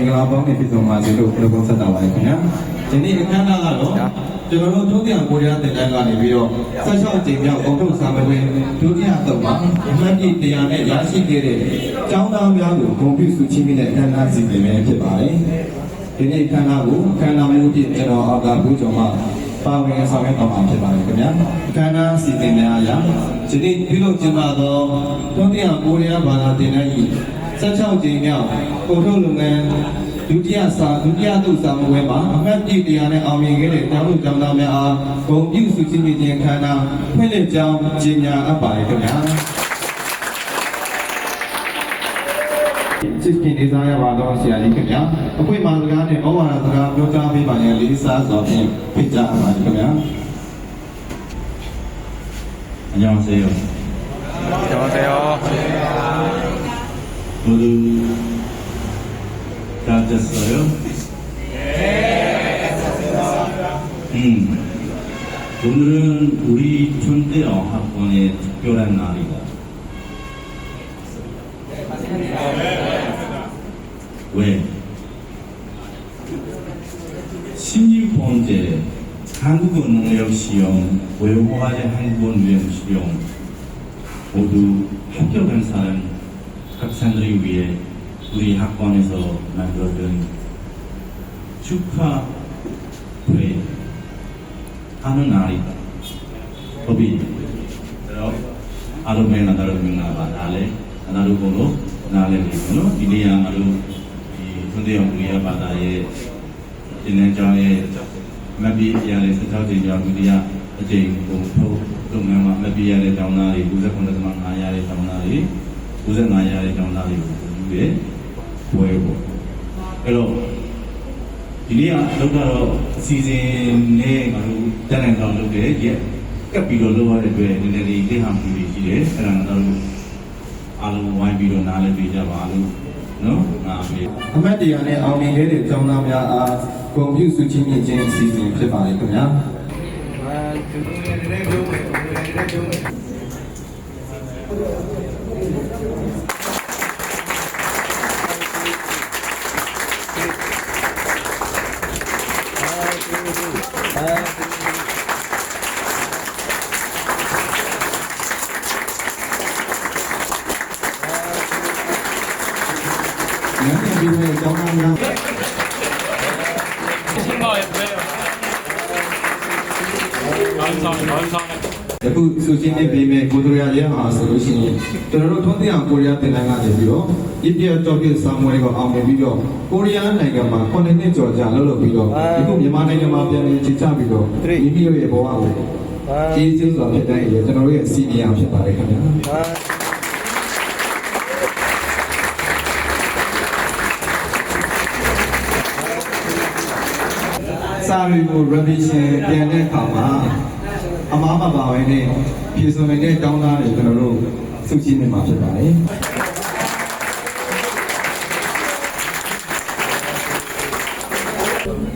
င်္ဂလာပေါင်းနဲ့ပြည်စုံပါစေလို့ပြောဖို့ဆက်တာပါခင်ဗျာဒီနေ့အခမ်းအနားကတော့ကျွန်တော်တို့ထုံးပြန်ကိုရီးယားတင်တန်းကနေပြီးတော့16ကြိမ်မြောက်ကုန်ထုတ်စာမပွဲဒုတိယသုံးမှာအမှတ်ပြတရားနဲ့ရရှိခဲ့တဲ့ကျောင်းသားများကိုဂုဏ်ပြုဆုချီးမြှင့်တဲ့အခမ်းအနားစီစဉ်ပဲဖြစ်ပါတယ်ဒီနေ့အခမ်းအနားကိုအခမ်းအနားမျိုးဖြင့်ကျွန်တော်အောက်ကဘူးကျော်မှပါဝင်ဆောင်ရွက်တော်မှာဖြစ်ပါတယ်ခင်ဗျာအခမ်းအနားစီစဉ်များအရာဒီနေ့ပြုလုပ်ကျင်းပသောထုံးပြန်ကိုရီးယားဘာသာတင်တန်းကြီး16ကြိမ်မြောက်ကုန်ထုတ်လုပ်ငန်းဒုတိယသုစာမပွဲမှာအမှတ်ပြတရားနဲ့အောင်မြင်ခဲ့တဲ့ကျောင်းသူကျောင်းသားများအားဂုဏ်ပြုဆုချီးမြှင့်ခြင်းအခမ်းအနားဖွင့်လှစ်ကြောင်းကြေညာအပ်ပါတယ်ခင်ဗျာချစ်ခင်လေးစားရပါတော့ဆရာကြီးခင်ဗျာအခွင့်အာဏာစကားနဲ့ဩဝါဒစကားပြောကြားပေးပါရန်လေးစားစွာဖြင့်ဖိတ်ကြားအပ်ပါတယ်ခင်ဗျာ안녕하세요. 안녕하세요. 모두 다 됐어요? 오늘은 우리 촌대어 학번의 특별한 날이다. 왜? 신입본제 한국어 능력시험, 외국어과제 한국어 능력시험 모두 합격한 사람 학생들을 위해 우리 학원에서 만들어준 축하회 하는 날이다. 법이 아름에 나다로 명나봐 나래 나다로 보러 나래 리고노 이리야 아루 이 군대형 우리야 바다에 있는 장에 maybe yeah, it's a thousand years ago. Yeah, I think to remember maybe yeah, the downari, who's a content man, I are downari, who's an I are downari, hello. India, look at season name, then and down look at yeah, capital lower the way, and then they have to be here, and another alu, wine below Nala Bija Alu, no? Amadia, I'll be headed down now. ဂုဏ်ပြုဆုချီးမြှင့်ခြင်းအစီအစဉ်ဖြစ်ပါတယ်ခင်ဗျာဒီနေ့ကျောင်းသားများအခုဆိုချင်းနေပြီမဲ့ကိုရီးယားရဲမှာဆိုလို့ရှိရင်ကျွန်တော်တို့ထုံးတဲ့ကိုရီးယားတင်တန်းကနေပြီးတော့ဒီပြတော်ပြစာမွေးကိုအောင်မြင်ပြီးတော့ကိုရီးယားနိုင်ငံမှာ9နှစ်ကျော်ကြာလှုပ်ပြီးတော့အခုမြန်မာနိုင်ငံမှာပြန်လည်ချစ်ချပြီးတော့မိမိတို့ရဲ့ဘဝကိုကျေးဇူးစွာဖြစ်တဲ့ကျွန်တော်တို့ရဲ့စီနီယာဖြစ်ပါတယ်ခင်ဗျာစာရီကို revision ပြန်တဲ့အခါမှာအမှားမပါဘဲနဲ့ပြည်စုံနေတဲ့တောင်းသားတွေကျွန်တော်တို့စုကြည့်နေမှာဖြစ်ပါတယ်။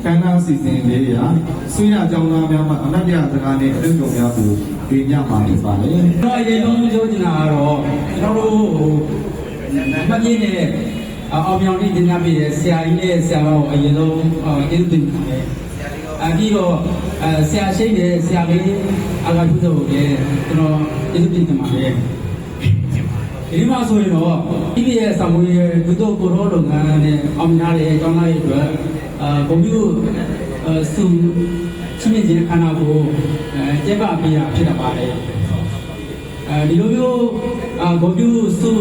ကဏ္ဍစီစဉ်လေးရာဆွေးရကြောင်းသားများမှအနက်ပြစကားနဲ့အလုပ်တော်များကိုပြင်ညမှာဖြစ်ပါလေ။ကျွန်တော်အရင်ဆုံးပြောချင်တာကတော့ကျွန်တော်တို့မပြည့်နေတဲ့အောင်မြောင်လေးတင်ပြပေးတဲ့ဆရာကြီးနဲ့ဆရာတော်အရင်ဆုံးကျေးဇူးတင်ပါတယ်။ပြီးတော့ဆရာရှိတဲ့ဆရာလေးအကထုတို့လည်းကျွန်တော်ကျေးဇူးတင်ပါတယ်ဒီမှာဆိုရင်တော့ဒီရဲ့စာမွေးကုသိုလ်ကိုရောလုပ်ငန်းနဲ့အောင်များတဲ့ကျောင်းသားတွေအတွက်ကွန်ပျူတာစုချင်းချင်းခြင်းခန္ဓာကိုကျက်ပပေးရဖြစ်တပါတယ်ဒီလိုမျိုးကွန်ပျူတာစု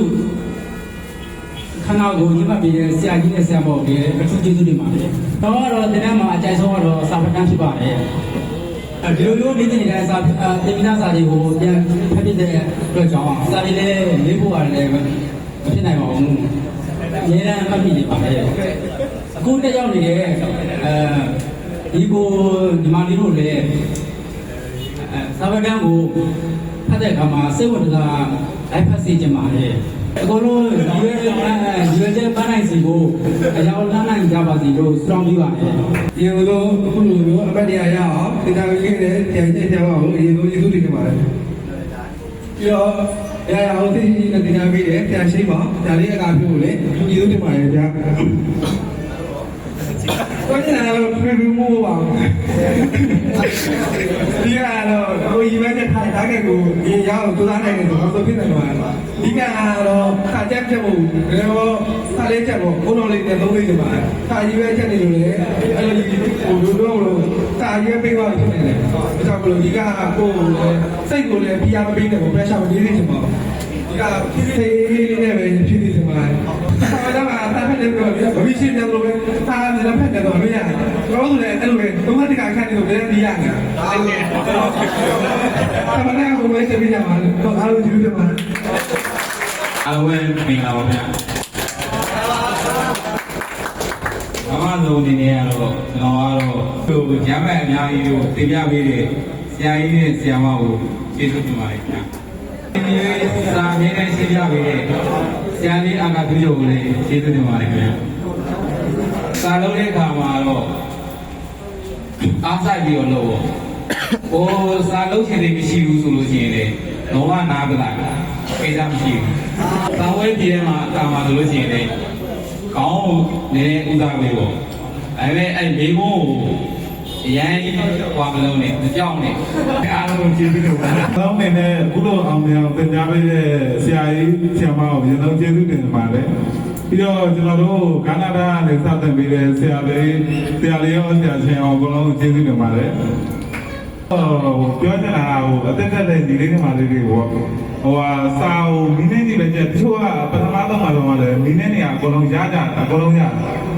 ခန္ဓာကိုညှိမှတ်ပေးတဲ့ဆရာကြီးနဲ့ဆရာမော်တွေအထူးကျေးဇူးတင်ပါတယ်။တော့တင်တန်းမှာအကြိုက်ဆုံးကတော့စာဖတ်တန်းဖြစ်ပါတယ်။ဒီလိုမျိုးနေ့စဉ်တိုင်းစာတင်ပြစာတွေကိုပြန်ဖတ်ပြတဲ့အတွက်ကြောင့်စာတွေလည်းလေးဖို့ရတယ်မဖြစ်နိုင်ပါဘူး။အများအားမှတ်မိနေပါလေ။အခုတက်ရောက်နေတဲ့ဒီကိုဒီမာလီတို့လည်းစာဖတ်တန်းကိုဖတ်တဲ့အခါမှာစိတ်ဝင်စားလိုက်ဖတ်စီကြပါလေ။အကုန်လုံးရွေးချက်ပန်းနိုင်စီကိုအရောက်လမ်းနိုင်ကြပါစီလို့စောင့်ပြီးပါတယ်။ဒီလိုအခုလိုမျိုးအပတ်တရားရအောင်ဒီတာကြီးနဲ့ပြန်ကျကြပါဦး။ဒီလိုကျေးဇူးတင်ပါတယ်။ပြီးတော့ရအောင်သိနေတင်ပြပေးတယ်ပြန်ရှိပါဒါလေးအကားပြုလို့လေကျေးဇူးတင်ပါတယ်ဗျာ။ ကိုကျန်တော့ပြေပြီးမိုးပါဒီကတော့ဟိုယူမဲ့ထိုင်ထားခဲ့ကိုဒီရောက်သူသားနိုင်တယ်ဆိုတော့ဖြစ်နေမှာဒီကတော့ခါချက်ချက်ဖို့တော့ခါလေးချက်ဖို့ဘုံတော်လေးနဲ့သုံးလေးချက်ပါခါယူမဲ့ချက်နေလို့လေအဲ့လိုဟိုတို့တော့ခါယူပေးပါဖြစ်နေတယ်ဒါကြောင့်မလို့ဒီကကိုစိတ်ကိုလည်းပြရမပေးနဲ့ပေါ့ pressure မပေးနေချင်ပါဘူးဒီကဖြစ်သေးလေးနဲ့ပဲဖြစ်နေချင်ပါဆက်တော့တာဖက်တယ်ပြောဘယ်ရှိတယ်လို့ပဲတာလည်းဖက်တယ်တော့မရဘူးကျွန်တော်တို့လည်းအဲ့လိုပဲသုံးမတကခန့်နေလို့လည်းဒီရနေတာဟုတ်ကဲ့ဆမနာကိုပဲဆက်ပြီးကြပါလို့တော့အားလုံးကျေးဇူးတင်ပါတယ်အဝဲမင်္ဂလာပါဗျာအမှန်ဆုံးဒီနေ့ကတော့ကျွန်တော်ကတော့ရမ်းမဲ့အများကြီးကိုတင်ပြပေးတဲ့ဆရာကြီးနဲ့ဆရာမကိုကျေးဇူးတင်ပါတယ်ခင်ဗျာဒီစာရင်းနဲ့ရှင်းပြပေးတဲ့ဆရာလေးအာကသူချုပ်ကိုလည်းကျေးဇူးတင်ပါတယ်ခင်ဗျာစာလုံးတဲ့အခါမှာတော့အားဆိုင်ပြီးတော့လို့ဟိုစာလုံးချင်တယ်မရှိဘူးဆိုလို့ရှိရင်လည်းလုံးဝနားပလိုက်ကိစ္စမရှိဘူးစာဝဲပြည်ထဲမှာအခါမှာဆိုလို့ရှိရင်လည်းကောင်းနေတဲ့ဥစားပေးပေါ့ဒါပေမဲ့အဲ့မိဘကိုအရင်ကွာမလုံးနဲ့မကြောက်နဲ့အားလုံးကျေးဇူးတင်ပါတယ်။တောင်းနေတဲ့အခုလိုအောင်မြင်အောင်သင်ကြားပေးတဲ့ဆရာကြီးဆရာမကိုကျွန်တော်ကျေးဇူးတင်ပါတယ်။ပြီးတော့ကျွန်တော်တို့ကနဒါကနေစတင်ပေးတဲ့ဆရာလေးရောဆရာရှင်အောင်အကုန်လုံးကျေးဇူးတင်ပါတယ်။ပြောချင်တာကအသက်သက်တဲ့ဒီလေးတွေမှာလေးတွေပေါ့ဟိုစာအုပ်မိနစ်ကြီးပဲကြည့်တချို့ကပထမဆုံးမှာတော့လည်းမိနစ်နေရာအကုန်လုံးရကြအကုန်လုံးရဒါ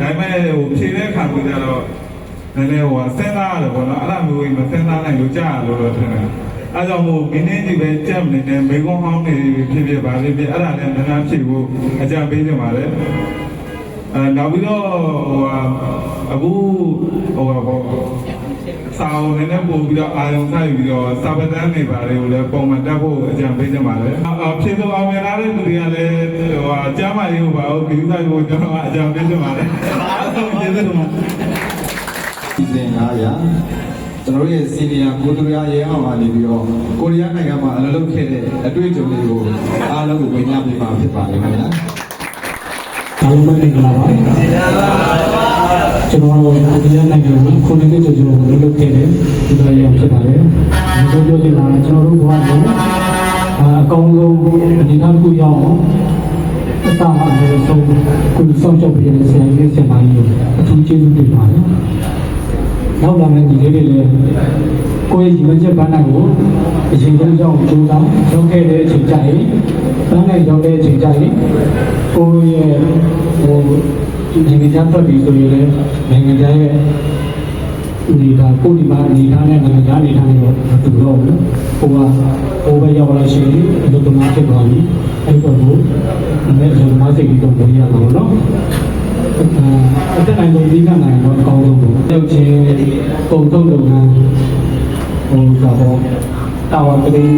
ပေမဲ့ဖြည့်တဲ့အခါကျတော့နည်းနည်းစဉ်းစားရတယ်ပေါ့နော်အဲ့လိုမျိုးမစဉ်းစားနိုင်လို့ကြားရလို့တော့ထင်တယ်အဲ့ကြောင့်မို့မိနစ်ကြီးပဲကြက်နေတယ်မိကုန်းဟောင်းနေဖြစ်ဖြစ်ပါလိမ့်မယ်အဲ့ဒါလည်းနည်းနည်းဖြစ်ဖို့အကြံပေးနေပါတယ်နောက်ပြီးတော့အခုစာအုပ်နဲ့ပို့ပြီးတော့အာရုံစိုက်ပြီးတော့စာပဒန်းတွေပါလေကိုလည်းပုံမှန်တက်ဖို့အကြံပေးနေပါတယ်ဖြည့်ဆိုအောင်ရတဲ့လူတွေကလည်းကျမ်းမာရေးကိုပါဦးဒီဆိုင်ကိုကျွန်တော်အကြံပေးနေပါတယ်အားလုံးကျေးဇူးတင်ပါတယ်ဒီစဉ်900ကျွန်တော်ရဲ့စီနီယာကိုတူရာရဲအောင်ပါနေပြီးတော့ကိုရီးယားနိုင်ငံမှာအလုပ်လုပ်ခဲ့တဲ့အတွေ့အကြုံတွေကိုအားလုံးကိုဝေမျှပေးမှာဖြစ်ပါတယ်ခင်ဗျာအားလုံးပဲမင်္ဂလာပါကျွန်တော်တို့ကိုရီးယားနိုင်ငံမှာခုနှစ်နှစ်ကျော်လုပ်ခဲ့တဲ့ဒီလိုရဖြစ်ပါတယ်ဒီလိုပြောချင်တာကျွန်တော်တို့ဘဝမှာအကောင်းဆုံးဒီနောက်ခုရောက်အောင်အစအဆုံးကိုစောင့်ကြည့်နေတဲ့ဆရာကြီးဆရာမကြီးအထူးကျေးဇူးတင်ပါတယ်နောက်လာမယ့်ဒီလေးတွေလည်းကိုယ့်ရဲ့ဒီမချက်ပန်းနိုင်ကိုအရင်ဆုံးကြောင်းကြိုးစားလုပ်ခဲ့တဲ့အချိန်ကြရင်ပန်းနိုင်ရောက်တဲ့အချိန်ကြရင်ကိုယ့်ရဲ့နိုင်ငံခြားထွက်ပြီးဆိုရင်လည်းနိုင်ငံခြားရဲ့ဒီကကိုဒီမှာနေထားတဲ့နိုင်ငံခြားနေထားတဲ့တော့တူတော့ဘူးဟိုဘက်ရောက်လာရှိရင်အလုပ်သမားဖြစ်သွားပြီအဲ့တော့ဘုမဲ့အလုပ်သမားစိတ်ကြီးတော့ဝင်ရမှာနော်အတက်နိုင်လို့ဒီကနိုင်တော့အကောင်းဆုံးပေါ့။ရောက်ချင်းပုံထုတ်လုပ်ငန်းတော့တာဝန်ကလေး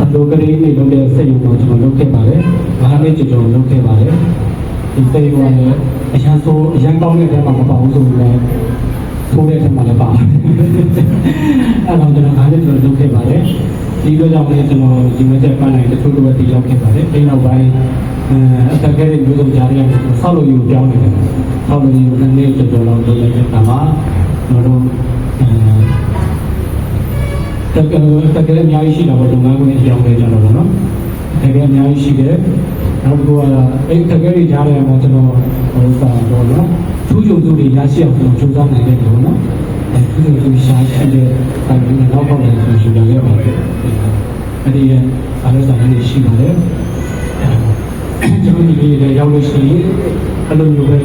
အလုပ်ကလေးတွေလုပ်တဲ့စိတ်ရောကျွန်တော်လုပ်ခဲ့ပါတယ်။ဘာနဲ့ကျွန်တော်လုပ်ခဲ့ပါတယ်။ဒီစိတ်ရောလည်းအရန်ကောင်းတဲ့တဲမှာမပါဘူးဆိုရင်ထိုးတဲ့တဲမှာလည်းပါတယ်။အဲ့တော့ကျွန်တော်ဘာနဲ့ကျွန်တော်လုပ်ခဲ့ပါတယ်။ဒီလိုကြောင့်လည်းကျွန်တော်ဒီမဲ့တဲ့ပန်းနိုင်တချို့တော့တည်ရောက်ခဲ့ပါတယ်။အဲ့နောက်ပိုင်းအတက်ကလေးမျိုးစုံကြားရတယ်ဆောက်လို့ယူပြောင်းနေတယ်ဆောက်လို့ယူတဲ့နေ့တော်တော်လောက်လုပ်လိုက်တဲ့အခါမှာကျွန်တော်တို့တက်ကလေးအများကြီးရှိတာပေါ့လုပ်ငန်းခွင်အကြောင်းလေးကြတော့နော်တက်ကလေးအများကြီးရှိတယ်နောက်တစ်ခုကအဲ့တက်ကလေးကြားရမှာကျွန်တော်စာတော့နော်ထူးချွန်သူတွေရရှိအောင်ကျွန်တော်ကြိုးစားနိုင်တယ်လို့နော်အဲ့ထူးချွန်သူရှားရှိတဲ့အဲ့ဒီနောက်ပေါက်လည်းကျွန်တော်ယူရခဲ့ပါတယ်အဲ့ဒီအားလုံးစာရင်းရှိပါတယ်ကျွန်တော်ဒီလေးတွေရောက်လို့ရှိရင်အဲ့လိုမျိုးပဲ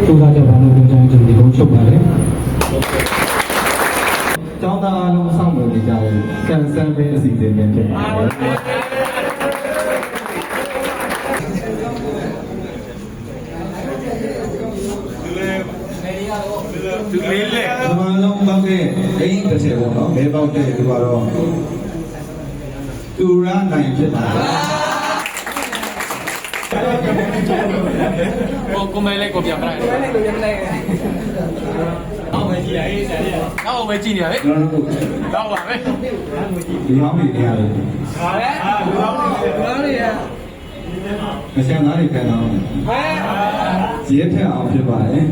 စူးစမ်းကြပါလို့ပြောကြရင်ကျွန်တော်ဒီကုန်းချုပ်ပါတယ်ကျောင်းသားအားလုံးစောင့်မျှော်နေကြတဲ့ကန်ဆယ်ပဲအစီအစဉ်နဲ့ဖြစ်ပါတယ်သူလေးလေဒီမှာလုံးပေါက်တဲ့အိမ်တစ်ချက်ပေါ့နော်မဲပေါက်တဲ့သူကတော့သူရနိုင်ဖြစ်ပါတယ်ကိုမဲလေးကိုပြန်ပလိုက်နောက်ပဲကြည့်ရအေးဆရာကြီးနောက်ပဲကြည့်နေရလေတော့ပါပဲဒီဟောင်းနေနေရတယ်ဟာလေဒီဟောင်းနေရမဆန်သားတွေခံတော့ဟဲ့ ရဲထက်အောင်ဖြစ်ပါတယ်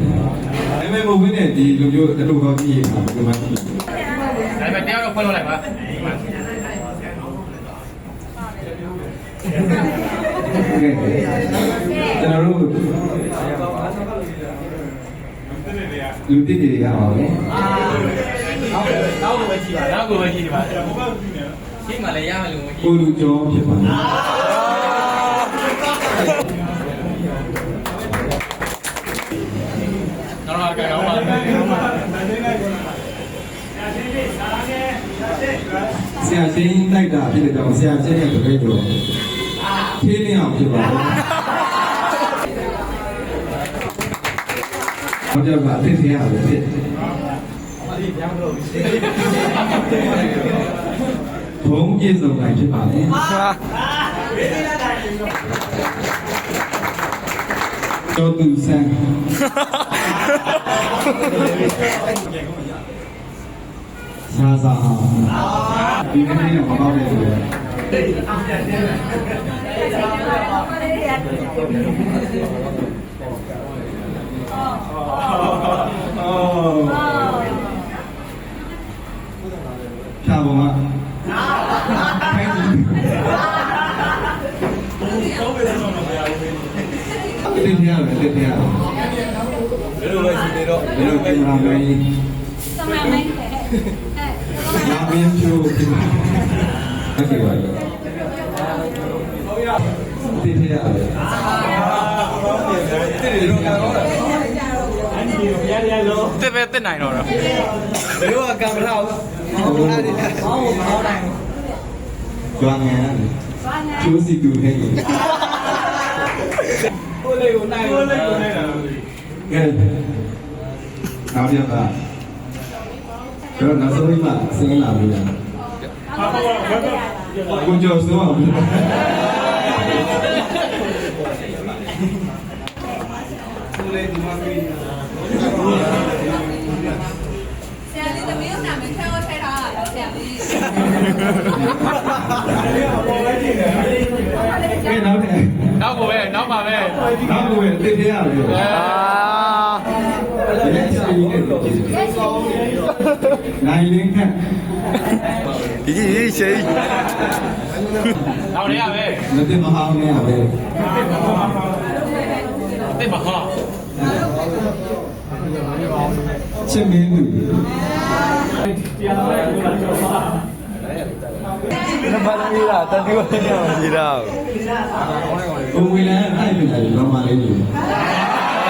အဲ့မဲ့မဟုတ်ဘဲနဲ့ဒီလူမျိုးအတူတော်ကြီးဟာဒီမှာကြည့် ဒါပေမဲ့တယောက်တော့ဖွင့်လို့လိုက်ပါ ကျွန်တော်တို့လူတိတွေရအောင်လေ နောက်ကိုပဲကြည့်ပါနောက်ကိုပဲကြည့်ပါရှင်းမှလည်းရမယ်လို့မကြည့် ကိုလူကျော်ဖြစ်ပါတယ်နောက်တော့ကြတော့ပါ ဆရာချင်းတိုက်တာဖြစ်တဲ့ကြောင့်ဆရာချင်းရဲ့တပည့်တော်ဖြင်းလင်းအောင်ဖြစ်ပါတယ်ဘုရားကအသိသေးရတယ်ဖြစ်ဘုံကျေစုံတိုင်းဖြစ်ပါလေကျော်သူဆန်းစားစားဒီနေ့တော့မပေါ့တဲ့လူဖြာပေါ်မှာခိုင်းတယ်တိတ်ရတယ်တိတ်ရတယ်ဘယ်လိုလဲရှိသေးတော့ဘယ်လိုပြန်လာမလဲစမမိုင်းလာမင်းချိုးဟုတ်ကဲ့ပါတိတ်ရတယ်တစ်ပဲတစ်နိုင်တော့တော့ ဘယ်လိုကံမထားဘူးအဲ့ဒီအောင်းမောင်းနိုင် ကျွမ်းငန်းကျိုးစီတူခဲ့ရင် ကိုလေးကိုနိုင်ကိုလေးကိုနိုင်တာ ကဲနောက်ပြပါကျွန်တော်နောက်ဆုံးမှစင်းလာပြီလားကိုကျော်စိုးအောင်ကိုလေးဒီမှာပြီ ဆရာလေးသမီးတို့နာမည်ထဲကိုထည့်ထားတာဆရာလေး ကဲနောက်တယ် နောက်ကိုပဲနောက်ပါပဲ နောက်ကိုပဲတိတ်ရပြီလက်ချီနေတယ်နိုင်လင်းခန့် နောက်ရရပဲ မတင်မဟောင်းနေရပဲ တစ်ပါဟာ ချစ်မင်းသူ နမသမီးလားတတိယနေ့မှာကြီးတာ ကိုဝေလန်းအဲ့ပြင်တယ်လောမလေးကြီး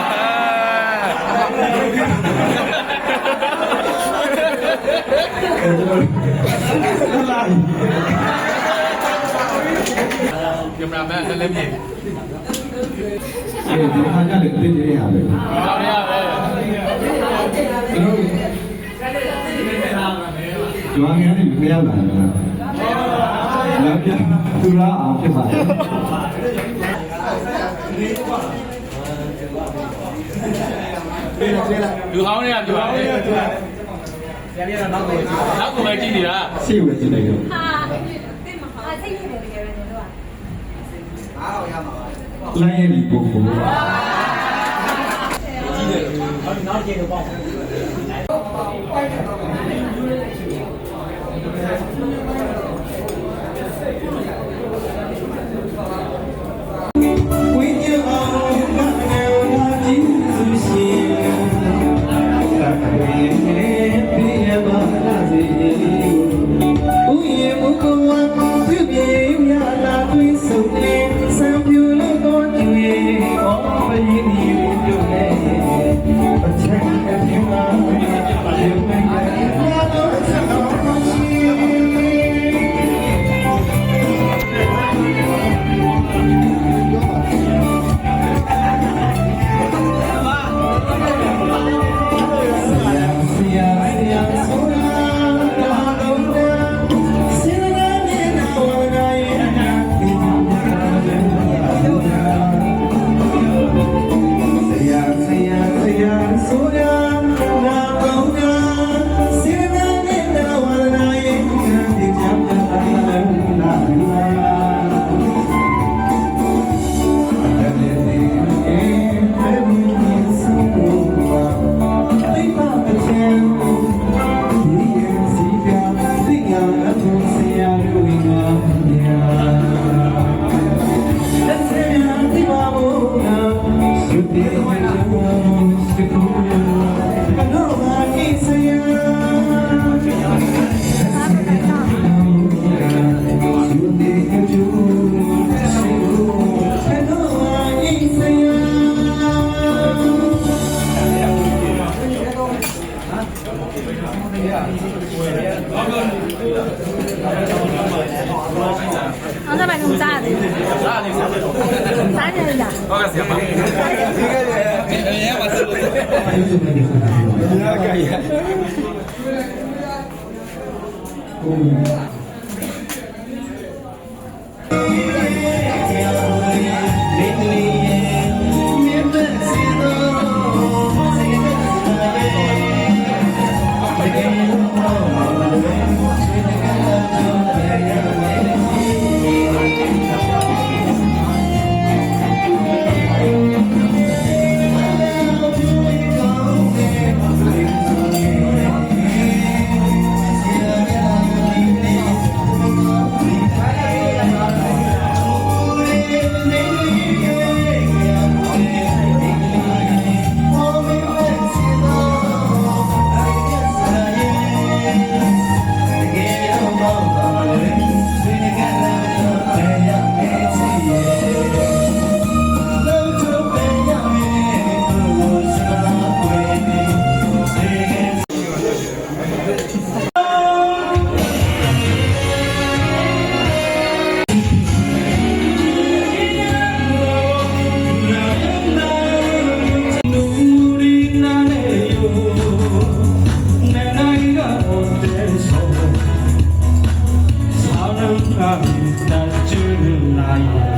ကင်မရာမန်လည်းမြင် ဒီခါကျလည်းတိတ်ရရပဲ နောက်ရပဲ ကျွန်တော်ကျွမ်းငန်းနေမရောက်လာဘူးလက်ပြသူရအောင်ဖြစ်ပါတယ်လူဟောင်းတွေကပြောတယ်ဆရာလေးကနောက်ကိုပဲကြည့်နေတာ စိတ်ဝင်ကြည့်နေရော ဟာတင်မဟာစိတ်နေတယ်တကယ်ပဲနေတော့ လိုင်းရည်ပုံပုံ နောက်ကျင်တော့ပေါ့ ဝိညာဉ်အောင်ငါနဲ့ဝါကြည့်သူရှင်သာကေနေပြရပါလားစေဥယျာဉ်မူကဝတ်ပြုပြေရလာသွေးဆုံနေစံပြူလို့တော့ကျွေအော်ဘယင်းဒီတို့နဲ့အချမ်းအပြင်းလာရေမင်း အောင်စားမယ်လို့စားရတယ်စားနေလားဟုတ်ကဲ့ဆရာပါရဲပါစလို့ရကြရThank you.